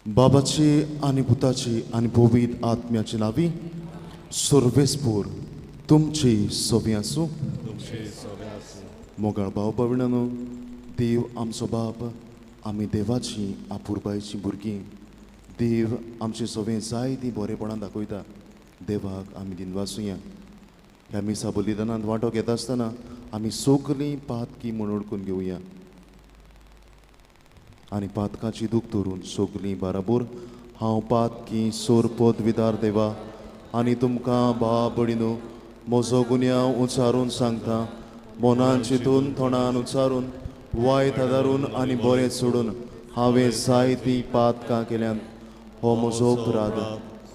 बाबाची आणि पुताची आणि पवित्र आत्म्याची नावी सर्वेस्पूर तुमची सोबी आसूं. मोगाळ भाव भयणांनो, देव आमचो बाप, आमी देवाची आपुरबायची भुरगीं. देव आमचे सगळें जायती बरेपणां दाखयता. देवाक आमी दिनवासुया. ह्या मिसा बलिदानांत वांटो घेता आसतना आमी सगळीं पातकी म्हूण ओळखून घेवया आनी पातकाची दूख धरून सगळीं बाराबोर हांव पातकी सोरपोत विदार देवा आनी तुमकां बाब भयणीनो म्हजो गुन्यांव उचारून सांगता. मोनान चिंतून तोंडान उचारून वायट आदारून आनी बरें सोडून हांवें जायतीं पातकां केल्यात. हो म्हजो अपराध,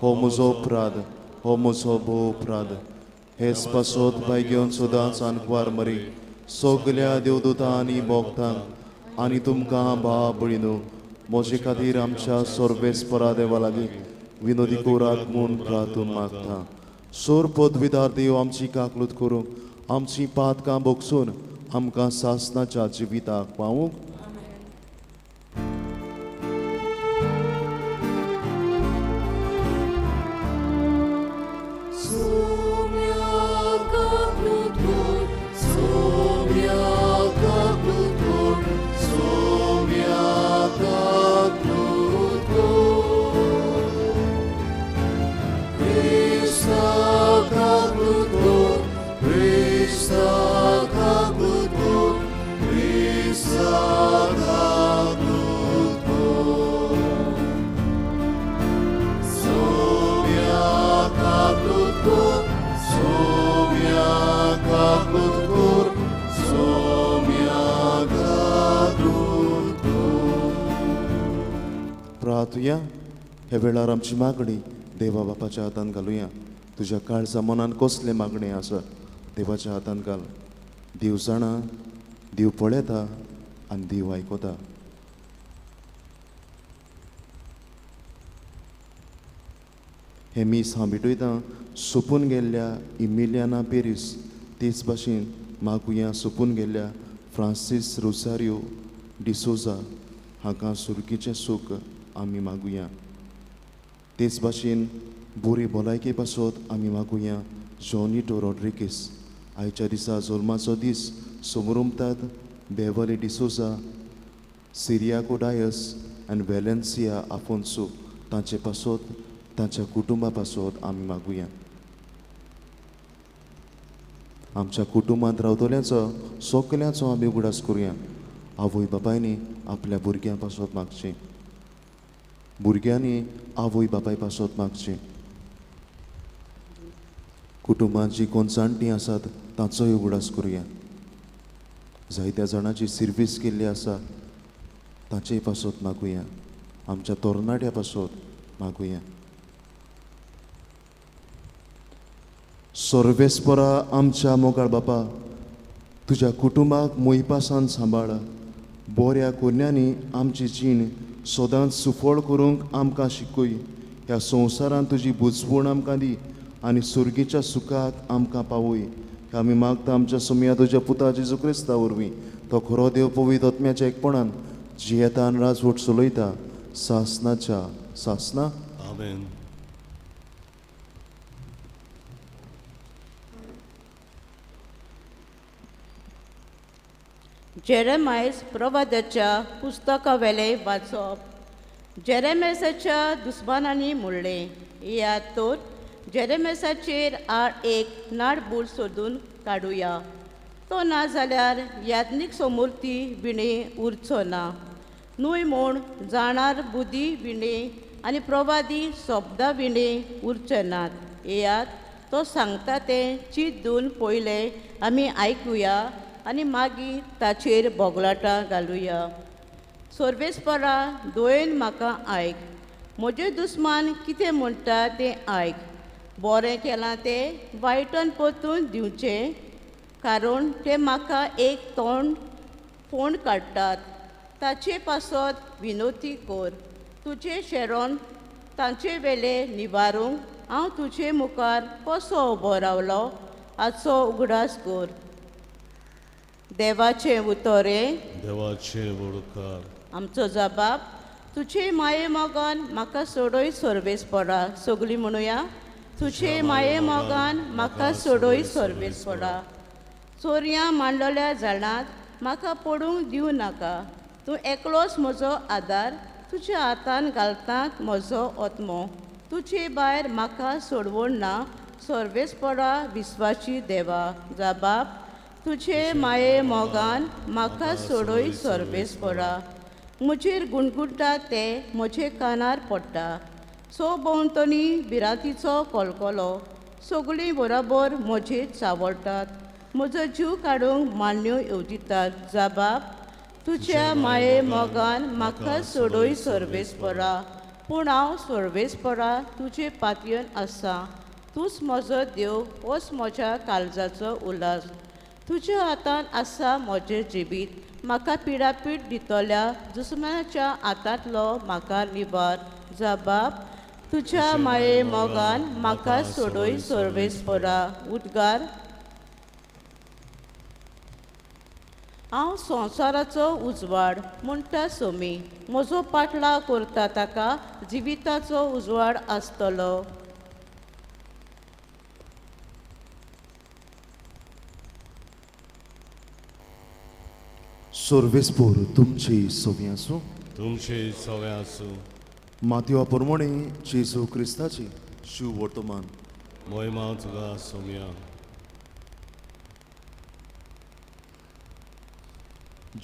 हो म्हजो अपराध, हो म्हजो भोव अपराध. हेच पासत पांय घेवन सदांच आनकवार मरी सगल्या देवदूतां आनी भोगतांक आनी तुमकां बाब भयणीनो म्हजे खातीर आमच्या सर्वेस्परा देवा लागीं विनोदी कोरात म्हूण प्रार्थून मागता. सोर पदवीदार देव आमची काकलूत करूंक आमची पातकां भोगसून आमकां सासणाच्या जिविताक पावूंक. प्रार्थुया. हे वेळार आमची मागणी देवा बापाच्या हातान घालुया. तुज्या काळजा मनान कसले मागणी आसा देवाच्या हातान घाल. देव जाणा, देव पळयता आनी देव आयकता. हे मीस हांव भेटयता सोपून गेल्ल्या इमिलियाना पेरीस तेच भाशेन मागुया सोपून गेल्ल्या फ्रांसीस रोसारियो डिसोजा हाका सुरगीचें सूख आमी मागुया. तेच भाशेन बरी भलायके पासत आमी मागुया जॉनिटो रॉड्रिगीस. आयच्या दिसा जल्माचो दीस समोर उमतात बेवली डिसोजा, सिरियाको डायस आनी वेलेन्सिया आफोन्सो तांचे पासत तांच्या कुटुंबा पासत आमी मागुया. आमच्या कुटुंबांत रावतल्यांचो सगल्यांचो आमी उगडास करुया. आवय बापायनी आपल्या भुरग्यां पासत मागचें. भुरग्यांनी आवय बापाय पासत मागचें. कुटुंबांत जी कोण जाणटीं आसात तांचोय उगडास करुया. जायत्या जाणांची सर्वीस केल्ली आसा तांचेय पासत मागुया. आमच्या तरणाट्या पासत मागुया. सर्वेस्परा आमच्या मोगाळ बापा, तुज्या कुटुंबाक मोयपासान सांबाळ. बऱ्या कोन्यांनी आमची जीण सदांच सुफळ करूंक आमकां शिकय. ह्या संवसारांत तुजी बुजवण आमकां दी आनी सुर्गेच्या सुखाक आमकां पावय. आमी मागता आमच्या सुमया तुज्या पुता जेजू क्रिस्ता वरवीं. तो खरो देव पवित्र आत्म्याच्या एकपणान जियेतान राजवट चलयता सासणाच्या सासना. आमेन. जेरेमायस प्रवादाच्या पुस्तका वेले वाचप. जेरेमेसाच्या दुस्मानांनी म्हणलें, याद तर जेरेमेसाचेर आड एक नाडबूड सोदून काडुया. तो ना जाल्यार याज्ञीक समूर्ती विणे उरचो ना. न्हय म्हूण जाणार बुदी विणे आनी प्रवादी शब्दां विणे उरचे नात. याद तो सांगता तें चिंत दिवन पयलें आमी आयकुया आनी मागीर ताचेर बोगलाटां घालुया. सर्वेस्परा दोयेन म्हाका आयक. म्हजे दुस्मान कितें म्हणटा तें आयक. बरें केलां तें वायटान परतून दिवचें, कारण ते म्हाका एक फोंड काडटात. ताचे पासत विनोती कोर. तुजे शेरोन तांचे वेले निवारूंक हांव तुजे मुखार कसो उबो रावलो हाचो उगडास कोर. देवाचें उतोरें, देवाचे वडकार. आमचो जबाब, तुजे माये मोगान म्हाका सोडूय सोर्वेस पडा. सगळीं म्हणुया, तुजे माये मोगान म्हाका सोडूय सोर्वेस पडा. चोरयां मांडलेल्या झाडांत म्हाका पडूंक दिवं नाका. तूं एकलोच म्हजो आदार, तुज्या हातान घालतात म्हजो ओतमो. तुजे भायर म्हाका सोडवण ना. सोर्वेस पडा विस्वाची देवा. जबाब, तुजे माये मोगान म्हाका सोडूय सोर्वेस पडा. म्हजेर गुणगुणटा ते म्हजे कानार पडटा. सो भोंवतणी भिरांतीचो कलकलो. सगळीं बरोबर म्हजे चावडटात. म्हजो जीव काडूंक मान्यो येवजितात. जबाब, तुज्या माये मोगान म्हाका सोडूय सोर्वेस पडा. पूण हांव सोर्वेस पडा तुजे पातयेन आसा. तूंच म्हजो देव, होच म्हज्या काळजाचो उल्हास. तुज्या हातान आसा म्हजें जिवीत. म्हाका पिडापीड दितल्या दुस्मनाच्या हातांतलो म्हाका निबार. जबाब, तुज्या माये मोगान म्हाका सोडूय सोर्वेस पडा. उद्गार, हांव संवसाराचो उजवाड म्हणटा सोमी. म्हजो पाटलाव करता ताका जिविताचो उजवाड आसतलो. सोर्वेस्पोर तुमची सोवी आसूं. तुमचे सवे आसूं. मातयेवा प्रमाणे जेजू क्रिस्ताची शिव वर्तमान. मोहिमा तुका सोम्या.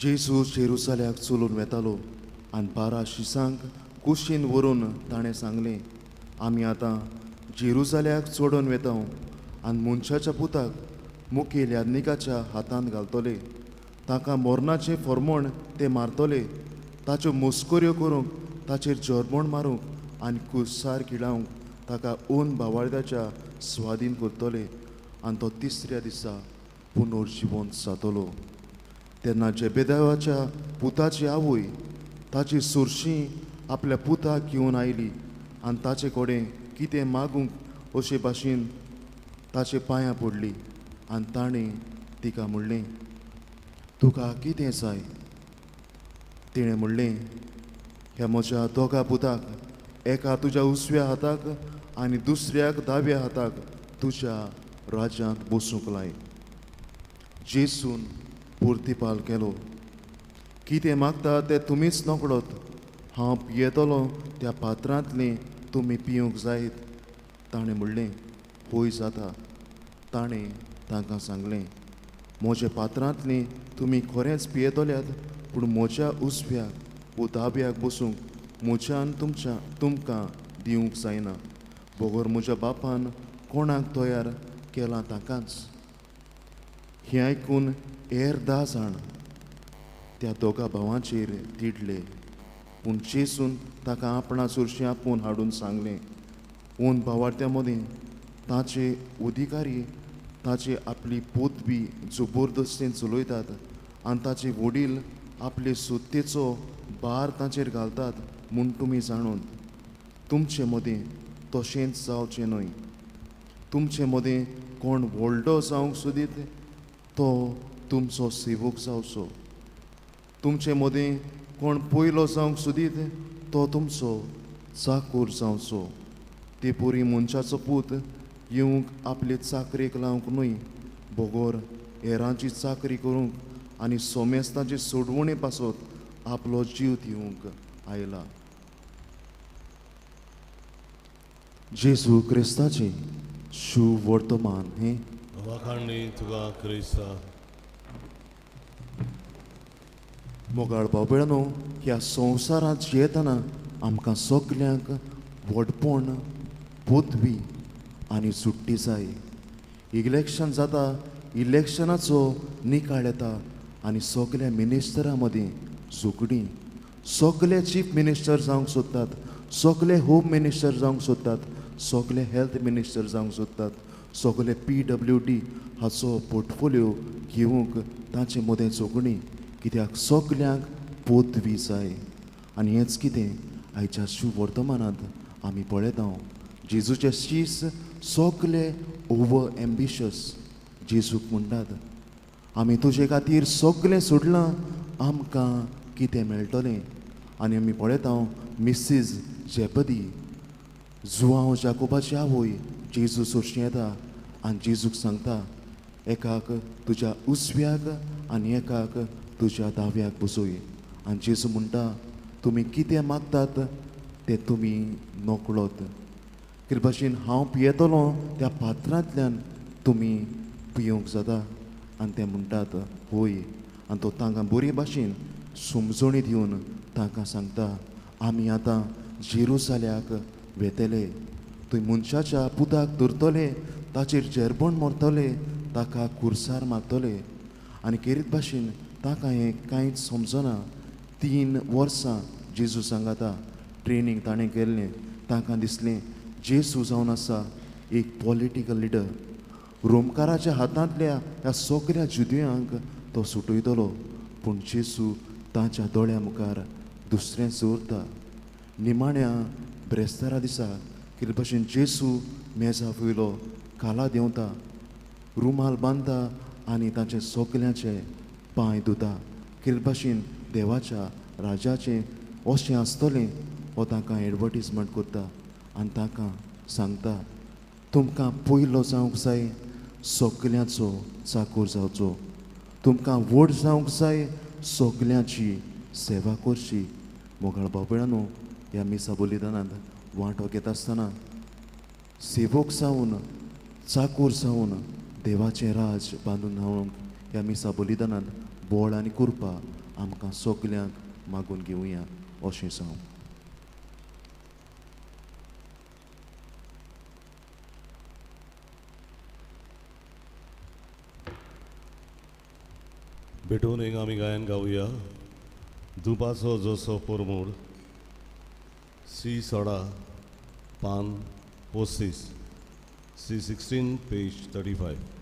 जेजू जेरुसाल्याक चलून वेतालो आनी 12 शिसांक कुशीन व्हरून ताणें सांगलें, आमी आतां जेरुसाल्याक चडोवन वेता आनी मनशाच्या पुताक मुखेल याज्ञिकाच्या हातांत घालतले. ताका मोर्नाचें फर्मोण ते मारतले. ताच्यो मस्कऱ्यो करूंक, ताचेर जरमोण मारूंक आनी कुसार किडावंक ताका ओन भावार्थाच्या स्वाधीन करतले आनी तो तिसऱ्या दिसा पुनर्जिवंत जातलो. तेन्ना जेबेदावाच्या पुताची आवय ताची सुरशीं आपल्या पुताक घेवन आयली आनी ताचे कडेन कितें मागूंक अशे भाशेन ताचे पांयां पडली आनी ताणें तिका म्हणलें, तुका कितें जाय? तिणें म्हणलें, ह्या म्हज्या दोगा पुताक एका तुज्या उजव्या हाताक आनी दुसऱ्याक दाव्या हाताक तुज्या राज्यांत बसूंक लाय. जेसून पुर्तिपाल केलो, कितें मागता तें तुमीच नकळत. हांव पियेतलों त्या पात्रांतलें तुमी पिवंक जायत. ताणें म्हणलें, होय जाता. ताणें तांकां सांगलें, म्हज्या पात्रांतलें तुमी खरेंच पियेतल्यात, पूण म्हज्या उजव्याक वो दाव्याक बसूंक म्हज्यान तुमकां दिवंक जायना. बगर म्हज्या बापान कोणाक तयार केलां ताकाच. हें आयकून हेर 10 जाण त्या दोगा भावांचेर तिडले. पूण जेसून ताका आपणा चडशें आपूण हाडून सांगलें, ओन भावार्थ्या मदीं ताचे अधिकारी ताचे आपली पोत बी जबरदस्तीन चलयतात आनी ताचे वडील आपले सत्तेचो भार ताचेर घालतात म्हूण तुमी जाणून तुमचे मदीं तशेंच जावचें न्हय. तुमचे मदीं कोण व्हडलो जावंक सोदीत तो तुमचो सेवक जावचो. तुमचे मदीं कोण पयलो जावंक सोदीत तो तुमचो चाकर जावचो. ते पोरी मनशाचो पूत येवंक आपले चाकरेक लावंक न्हय, बगर हेरांची चाकरी करूंक आनी सोमेस्तांचे सोडवणे पासत आपलो जीव दिवंक आयला. जेजू क्रिस्ताचे शुभ वर्तमान हें वाखाणणी तुका क्रिस्ता. मोगाळ बाबळांनो, ह्या संवसारांत जियेतना आमकां सगल्यांक व्हडपण, पदवी आनी सुट्टी जाय. इलेक्शन जाता, इलेक्शनाचो निकाल येता आनी सगल्या मिनिस्टरां मदीं झुगडीं. सगळे चीफ मिनिस्टर जावंक सोदतात, सगळे होम मिनिस्टर जावंक सोदतात, सगळे हेल्थ मिनिस्टर जावंक सोदतात, सगळे PWD हाचो पोर्टफोलियो घेवंक तांचे मदें झगडीं. कित्याक सगल्यांक पोदवी जाय आनी हेंच कितें आयच्या शुभ वर्तमानांत आमी पळयता जेजूचे शीस सगळे ओवर एम्बिशियस जेजूक म्हणटात आमी तुजे खातीर सगळें सोडलां आमकां कितें मेळटलें आनी आमी पळयता मिसीस जेपदी जुआंव जाकोबाची आवय जेजू सोरशीं येता आनी जेजूक सांगता एकाक तुज्या उजव्याक आनी एकाक तुज्या दाव्याक बसोय आनी जेजू म्हणटा तुमी कितें मागतात तें तुमी नकळोत कितें भाशेन हांव पियेतलों त्या पात्रांतल्यान तुमी पिवंक जाता आनी ते म्हणटात होय आनी तो तांकां बरे भाशेन समजणी दिवन तांकां सांगता आमी आतां जेरुसाल्याक वेतले थंय मनशाच्या पुताक धरतले ताचेर जेरबण मारतले ताका कुर्सार मारतले आनी खेरीत भाशेन ताका हें कांयच समजना 3 वर्सां जेजू सांगाता ट्रेनींग ताणें केल्लें तांकां दिसलें जेजू जावन आसा एक पॉलिटिकल लिडर रोमकाराच्या हातांतल्या ह्या सगळ्या जुदयांक तो सुटयतलो पूण जेजू तांच्या दोळ्या मुखार दुसरें दवरता निमाण्या ब्रेस्तारा दिसा कितें भाशेन जेजू मेजा वयलो काला देंवता रुमाल बांदता आनी तांचे सगळ्यांचे पांय धुता कितें भाशेन देवाच्या राजाचें अशें आसतलें हो तांकां एडवर्टीजमेंट करता आनी तांकां सांगता तुमकां पयलो जावंक जाय सगळ्यांचो चाकर जावचो तुमकां व्हड जावंक जाय सगळ्यांची सेवा करची मोगाळ बाबळांनो ह्या मिसा बलिदानांत वांटो घेता आसतना सेवक जावन चाकर जावन देवाचें राज बांदून हाडूंक ह्या मिसा बलिदानांत बोळ आनी कृपा आमकां सगळ्यांक मागून घेवया अशें जावं भेटून एक आमी गायन गावया दुपाचो जसो परमूड सी सोडा पान 35 C16 पेज 35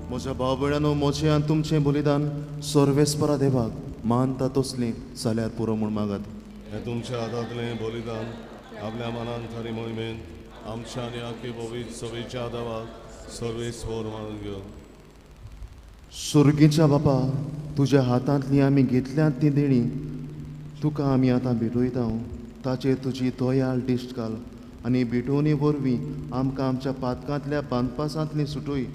म्हज्या भाव भयणांनो म्हजें आनी तुमचें बलिदान सर्वेस्परा देवाक मानता तसलीं जाल्यार पुरो म्हूण मागात हें तुमच्या हातांतलें बलिदान आपल्या मनान खरी मोहिमेन आमच्या आनी आख्खे पवित्र सभेच्या देवाक सर्वेस्वर मानून घेवन सुर्गीच्या बापा तुज्या हातांतलीं आमी घेतल्यांत तीं देणी तुका आमी आतां भेटयता ताचेर तुजी तोयाळ दिश्ट घाल आनी भेटोवनी वरवीं आमकां आमच्या पातकांतल्या बांदपासांतलीं सुटोय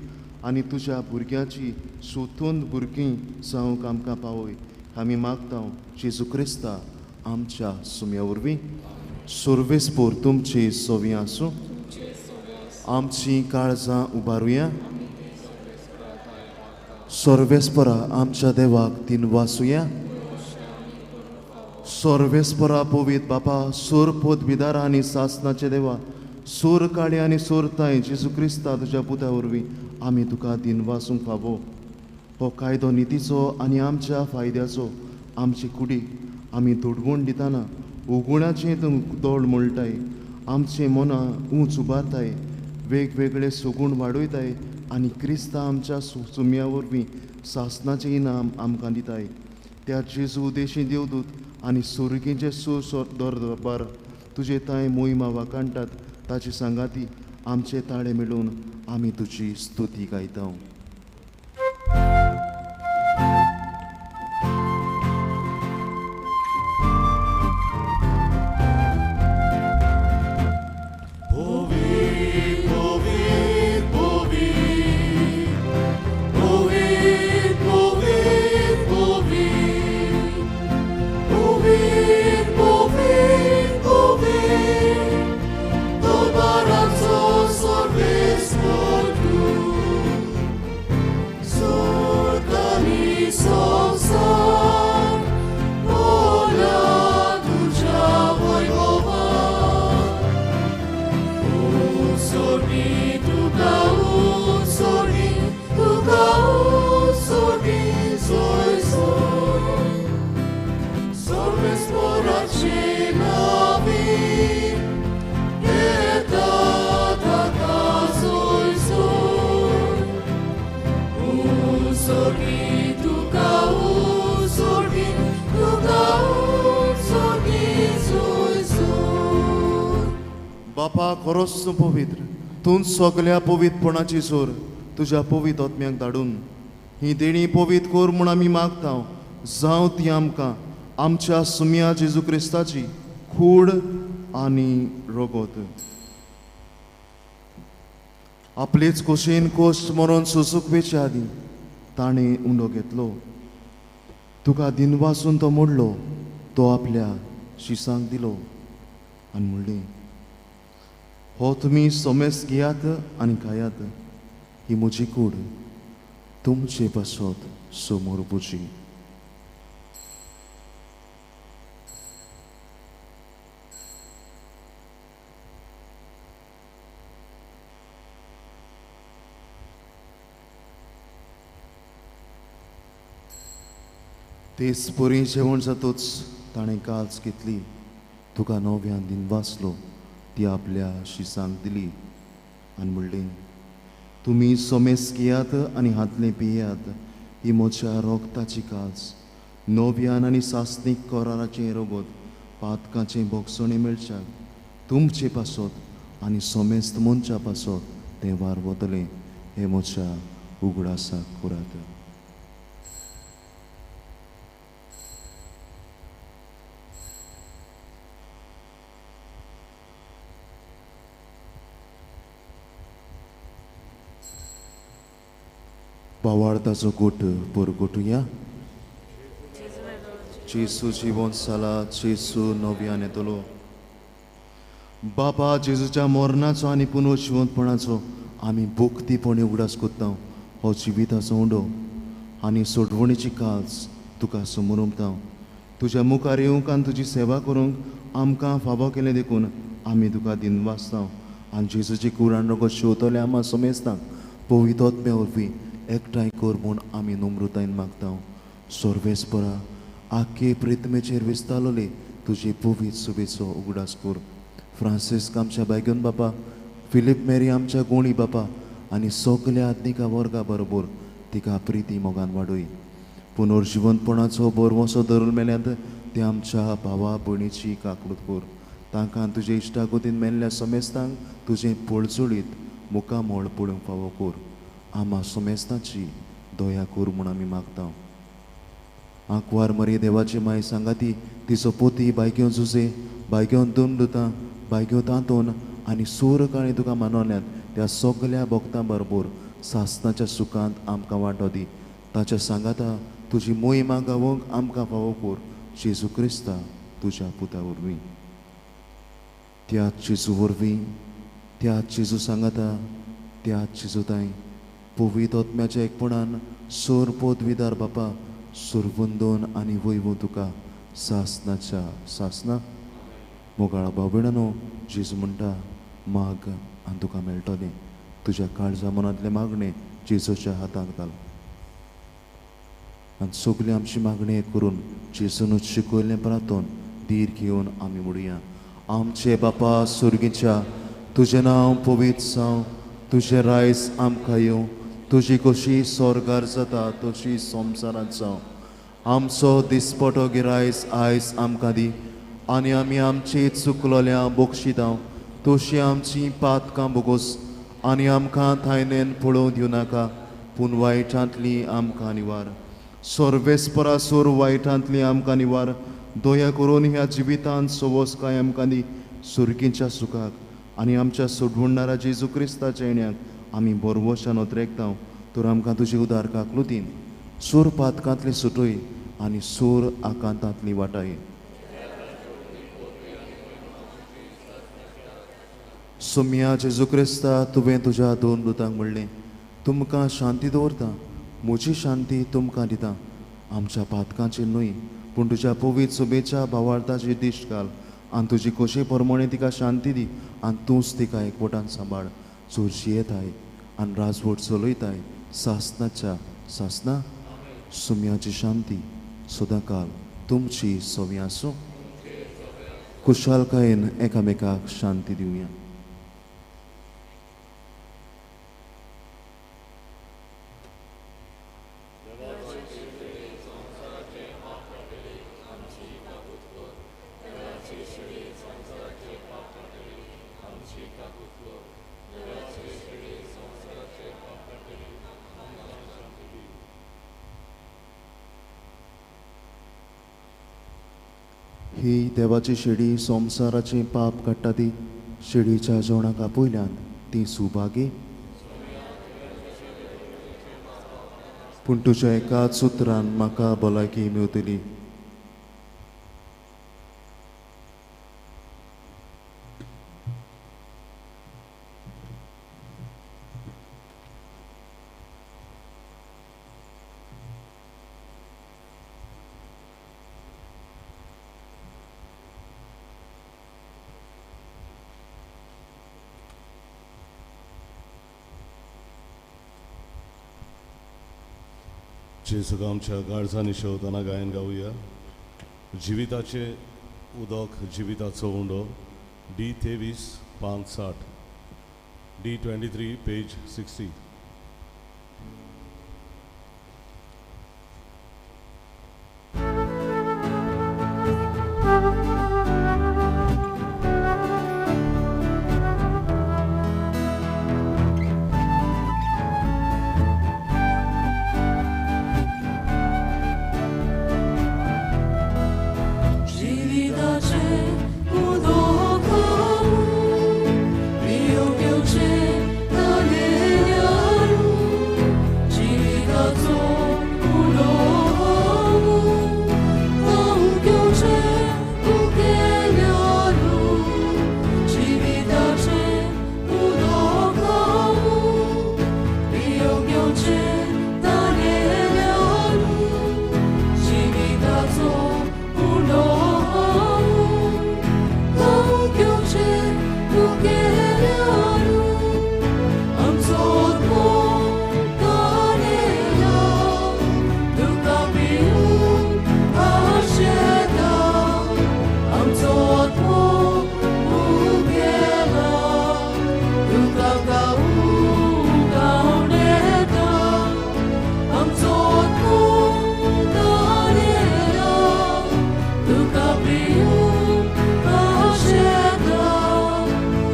आनी तुज्या भुरग्यांची सोथून भुरगीं जावंक आमकां पावय आमी मागता जेजू क्रिस्ता आमच्या सुम्या वरवीं सर्वेस्पोर तुमची सोवी आसूं आमचीं काळजां उबारुया सर्वेस्परा आमच्या देवाक तिनवासुया सर्वेस्परा पवित बापा सोर पोदविदार आनी सासनाचे देवा सोर काळे आनी सोर ताय जेजू क्रिस्ता तुज्या पुता वरवीं आमी तुका दिनवासूंक फावो हो कायदो नितीचो आनी आमच्या फायद्याचो आमची कुडीक आमी धोडवण दितना उगुणाचें दोड मोडटाय, आमचें मनां ऊंच उबारताय, वेगवेगळे सुगूण वाडयताय आनी क्रिस्तां आमच्या सुम्या वरवीं सासनाचें इनाम आमकां दिताय. त्या जेजू उदेशी देवदूत आनी सुरगेचे दरबार तुजे ताय मोहिमा वाकाणटात. ताची सांगाती आमचे ताळे मेळून आमी तुजी स्तुती गायता. बापा खरोच तूं पवित्र, तूं सगल्या पवित्रपणाची सोर तुज्या पवित्र आत्म्याक धाडून ही देणी पवित्र कोर म्हूण आमी मागता. जावं ती आमकां आमच्या सुम्या जेजू क्रिस्ताची खूड आनी रगत. आपलेच खोशेन कोश्ट मरोन सुसुकवेच्या आदी ताणें उंडो घेतलो. तुका दिनवासून तो मोडलो, तो आपल्या शिसांक दिलो आनी म्हणलें, हो तुमी सोमेस घेयात आनी खायात, ही म्हजी कूड तुमचे पासत समोर पुजी. तेच पोरी जेवण जातूच ताणें काल्स घेतली, तुका नव्यान दिन वाचलो, ती आपल्या शिसांक दिली आनी म्हणलें, तुमी सोमेस घेयात आनी हातलें पियेयात, ही म्हज्या रोगताची काल्स. नव्यान आनी सासणीक कोराराचें रगत पातकाचें भोगसणें मेळच्याक तुमचे पासत आनी सोमेस्त मनच्या पासत तें वार वतलें. हें म्हज्या उगडासाक करात. भावार्थाचो गोट परगोटुया. जेजू जिवन जाला, जेजू नव्यान येतलो. बाबा जेजूच्या मरणाचो आनी पुनर्जिवंतपणाचो आमी भोक्तीपणी उगडास कोत्ता. हो जिविताचो उंडो आनी सोडवणेची काल्स तुका समोर उमता. तुज्या मुखार येवंक आनी तुजी सेवा करूंक आमकां फावो केलें देखून आमी तुका दिन वाचता. आनी जेजूची कुराण रगत शेवतले आम्हा समेस्तांक पवित्र आत्म्या वरवीं एकठांय कर म्हूण आमी नम्रतायेन मागता. सर्वेस्परा आख्खे प्रितमेचेर विस्तारलोले तुजी पवित्र सुबेचो उगडास कर. फ्रांसिस्क आमच्या बायगन बापा, फिलीप मेरी आमच्या गोणी बापा आनी सगल्या आत्मिका वर्गा बरोबर तिका प्रिती मोगान वाडय. पुनर्जिवंतपणाचो बरवसो धरून मेल्यांत ते आमच्या भावा भयणीची काकूट कर. तांकां तुजे इश्टागोतीन मेल्ल्या समेस्तांक तुजें पळचुळीत मुखामोळ पळोवंक फावो कर. आम्हा समेस्तांची दया कर म्हूण आमी मागता. आंकवार मरी देवाची माय सांगाती तिचो पोती बायग्यो झुजे, बायग्यो दुमदुतां, बायग्यो तांतोन आनी सोर काळी तुका मानवल्यात त्या सगल्या भक्तां बरोबर सासनाच्या सुखांत आमकां वांटो दी. ताच्या सांगाता तुजी मोहिमा गावोंक आमकां फावो कर. जेजू क्रिस्ता तुज्या पुता वरवीं. त्याच जेजू वरवीं, त्याच जेजू सांगाता, त्याच जेजू ताई पवित्र आत्म्याच्या एकपणान सोर पदवीदार बापा सुरवंदोन आनी वैभव तुका सासनाच्या सासना. मोगाळा भाव भयणानो, जेजू म्हणटा माग आनी तुका मेळटलें. तुज्या काळजा मनांतले मागणें जेजूच्या हातांत घाल आनी सगली आमची मागणी करून जेजून शिकयल्लें प्रार्थोन धीर घेवन आमी म्हणुया. आमचे बापा सुर्गीच्या, तुजें नांव पवित्र जावं, तुजें रायज आमकां येवं, तुजी कशी स्वर्गार जाता तशी संवसारांत जावं. आमचो दिसपटो गिरायज आयज आमकां दी, आनी आमी आमची चुकलोल्या बक्षितांव, तशी आमची पातकां बोगोस, आनी आमकां थायनेन पळोवं दिवं नाका, पूण वायटांतली आमकां निवार. सर्वेस्परासूर वायटांतली आमकां निवार. दया करून ह्या जिवितांत सवोस काय आमकां दी सुर्गीच्या सुखाक, आनी आमच्या सोडवणारा जेजू क्रिस्ताच्या येण्याक आमी बरवशान ओतरेकतांव. तर आमकां तुजी उदार काकलुतीन सूर पातकांतली सुटय आनी सूर आकांतांतली वाटाय. सोम्या जेजू क्रिस्ता, तुवें तुज्या दोन दुतांक म्हणलें, तुमकां शांती दवरता, म्हजी शांती तुमकां दिता. आमच्या पातकांचेर न्हय, पूण तुज्या पवित्र सुबेच्या भावार्थाची दिश्ट घाल, आनी तुजी कशी प्रमाणे तिका शांती दी, आनी तूंच तिका एकवटान सांबाळ. चोरशी येताय आनी राजवट चलयताय सासनाच्या सासना. सुम्याची शांती सदांकाल तुमची सवी आसूं. कुशालकायेन एकामेकाक शांती दिवया. ही देवाची शिडी संवसाराचें पाप काडटा ती. शिडीच्या जेवणाक आपयल्यान ती सुभागी. पूण तुज्या एकाच उतरान म्हाका भलायकी मेवतली. जेजूक आमच्या काळजांनी शेवताना गायन गावया. जिविताचे उदक जिविताचो undo, D23 560, D23 page 60.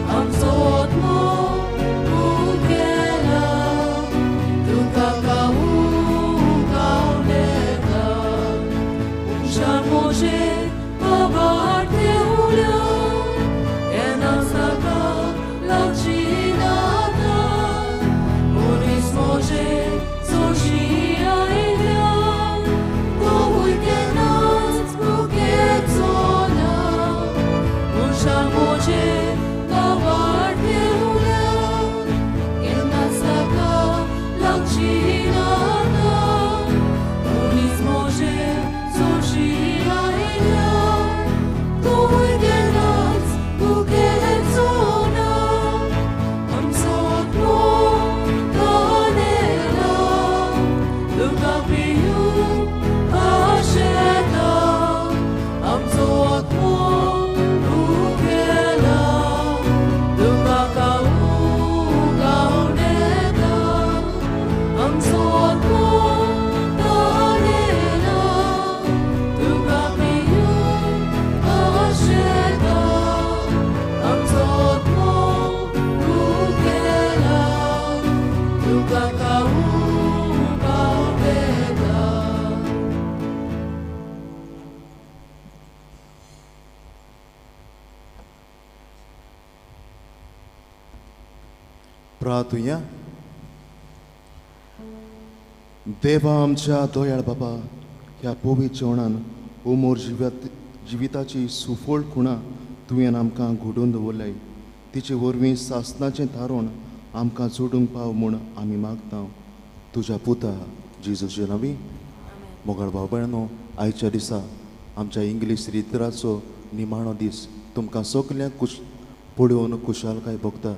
Am tot प्रार्थुया. देवा आमच्या दोयाळ बाबा, ह्या पवित्र जेवणान उमोर जिविताची सुफोळ खुणां तुवें आमकां घडोवन दवरल्याय. तिचे वरवीं सासणाचें थारोवन आमकां जोडूंक पाव म्हूण आमी मागता. तुज्या पुता जेजूचे नांवी. मोगाळ भाव भयणो, आयच्या दिसा आमच्या इंग्लीश रितराचो निमाणो दीस तुमकां सगल्यांक पळोवन खुशालकाय भोगता.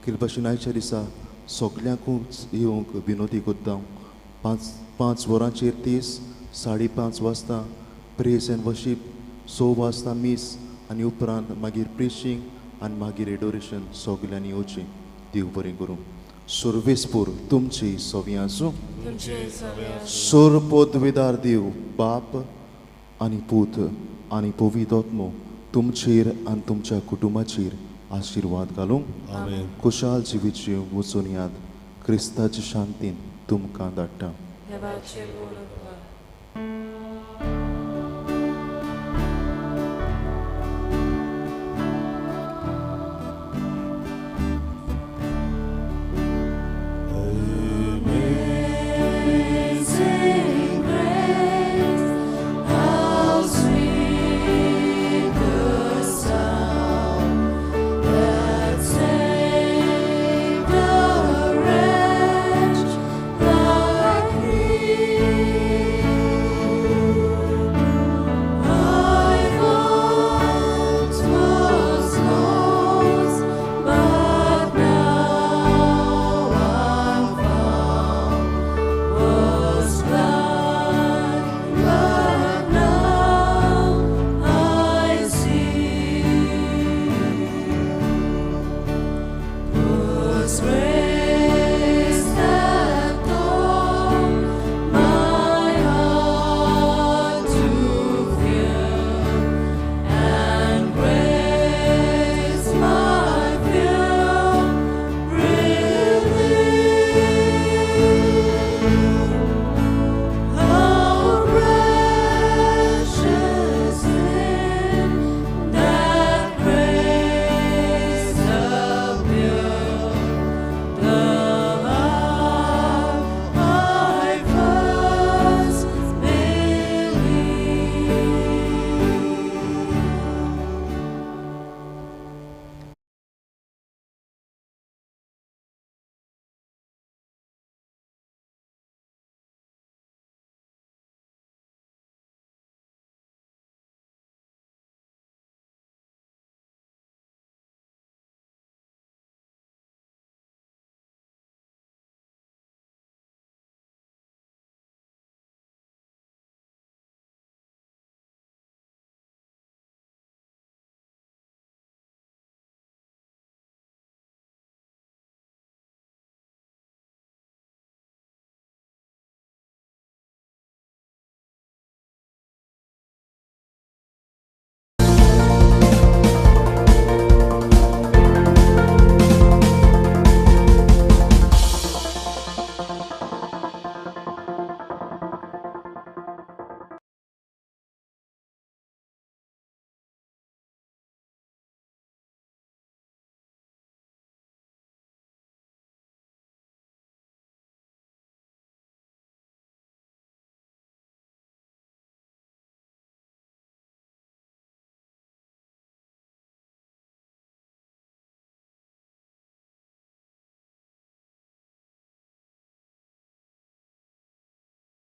कितें भाशेन आयच्या दिसा सगल्यांकूच येवंक विनोदी कोत्ता. 5 वरांचेर 5:30 वाजता प्रेस एंड वर्शीप, 6 वाजता मीस आनी उपरांत मागीर प्रिशींग आनी मागीर एडोरेशन सगल्यांनी येवचें. देव बरें करूं. सर्वेस्पूर तुमची सवी आसूं. सोर पदवीदार देव बाप आनी पूत आनी पवित्र आत्मो तुमचेर आनी तुमच्या कुटुंबाचेर आशिर्वाद घालूं. आमेन. खुशाल जिवीत वचून याद क्रिस्ताची शांतीन तुमकां धाडटा. देवाचे बोल